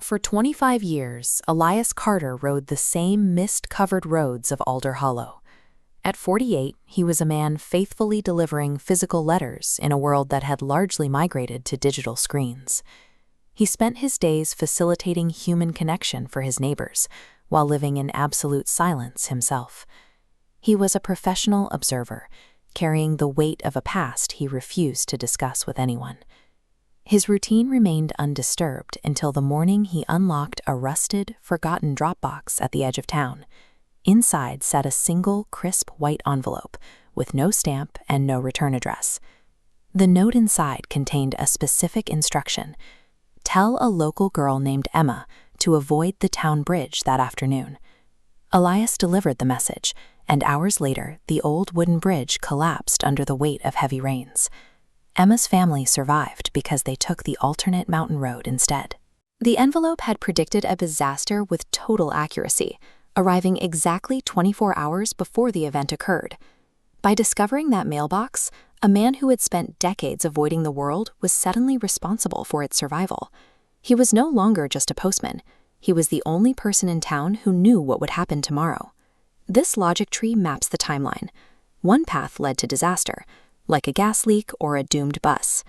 For 25 years, Elias Carter rode the same mist-covered roads of Alder Hollow. At 48, he was a man faithfully delivering physical letters in a world that had largely migrated to digital screens. He spent his days facilitating human connection for his neighbors, while living in absolute silence himself. He was a professional observer, carrying the weight of a past he refused to discuss with anyone. His routine remained undisturbed until the morning he unlocked a rusted, forgotten Dropbox at the edge of town. Inside sat a single, crisp white envelope, with no stamp and no return address. The note inside contained a specific instruction: tell a local girl named Emma to avoid the town bridge that afternoon. Elias delivered the message, and hours later, the old wooden bridge collapsed under the weight of heavy rains. Emma's family survived because they took the alternate mountain road instead. The envelope had predicted a disaster with total accuracy, arriving exactly 24 hours before the event occurred. By discovering that mailbox, a man who had spent decades avoiding the world was suddenly responsible for its survival. He was no longer just a postman. He was the only person in town who knew what would happen tomorrow. This logic tree maps the timeline. One path led to disaster, like a gas leak or a doomed bus.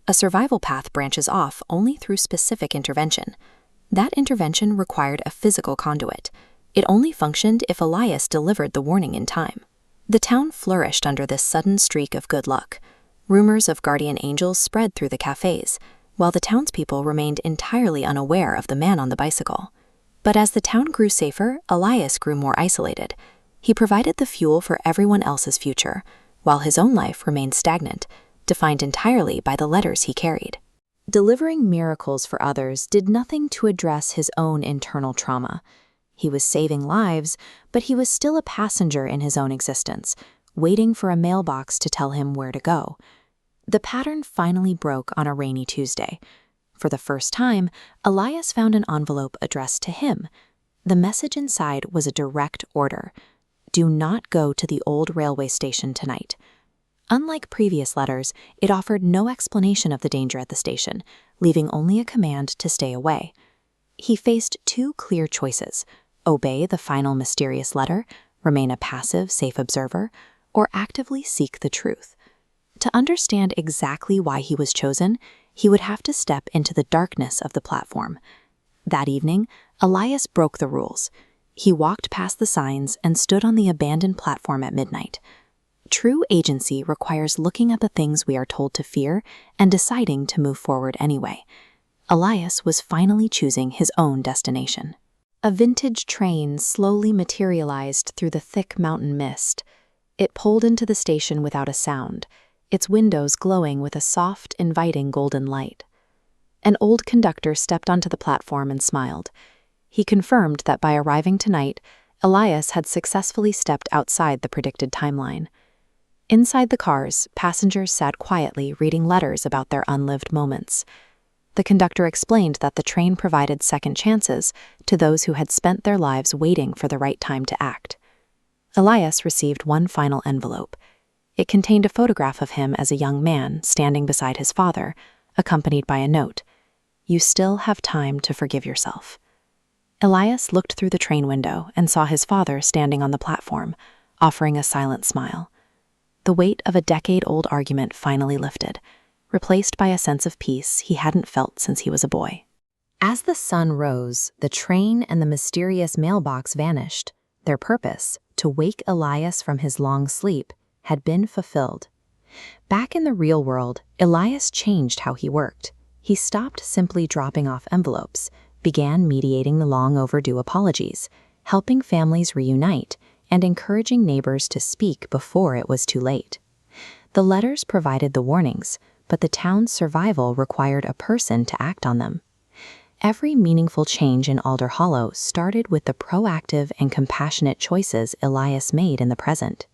A survival path branches off only through specific intervention. That intervention required a physical conduit. It only functioned if Elias delivered the warning in time. The town flourished under this sudden streak of good luck. Rumors of guardian angels spread through the cafes, while the townspeople remained entirely unaware of the man on the bicycle. But as the town grew safer, Elias grew more isolated. He provided the fuel for everyone else's future, while his own life remained stagnant, defined entirely by the letters he carried. Delivering miracles for others did nothing to address his own internal trauma. He was saving lives, but he was still a passenger in his own existence, waiting for a mailbox to tell him where to go. The pattern finally broke on a rainy Tuesday. For the first time, Elias found an envelope addressed to him. The message inside was a direct order: do not go to the old railway station tonight. Unlike previous letters, it offered no explanation of the danger at the station, leaving only a command to stay away. He faced two clear choices: obey the final mysterious letter, remain a passive, safe observer, or actively seek the truth. To understand exactly why he was chosen, he would have to step into the darkness of the platform. That evening, Elias broke the rules. He walked past the signs and stood on the abandoned platform at midnight. True agency requires looking at the things we are told to fear and deciding to move forward anyway. Elias was finally choosing his own destination. A vintage train slowly materialized through the thick mountain mist. It pulled into the station without a sound, its windows glowing with a soft, inviting golden light. An old conductor stepped onto the platform and smiled. He confirmed that by arriving tonight, Elias had successfully stepped outside the predicted timeline. Inside the cars, passengers sat quietly reading letters about their unlived moments. The conductor explained that the train provided second chances to those who had spent their lives waiting for the right time to act. Elias received one final envelope. It contained a photograph of him as a young man standing beside his father, accompanied by a note: "You still have time to forgive yourself." Elias looked through the train window and saw his father standing on the platform, offering a silent smile. The weight of a decade-old argument finally lifted, replaced by a sense of peace he hadn't felt since he was a boy. As the sun rose, the train and the mysterious mailbox vanished. Their purpose, to wake Elias from his long sleep, had been fulfilled. Back in the real world, Elias changed how he worked. He stopped simply dropping off envelopes, began mediating the long-overdue apologies, helping families reunite, and encouraging neighbors to speak before it was too late. The letters provided the warnings, but the town's survival required a person to act on them. Every meaningful change in Alder Hollow started with the proactive and compassionate choices Elias made in the present.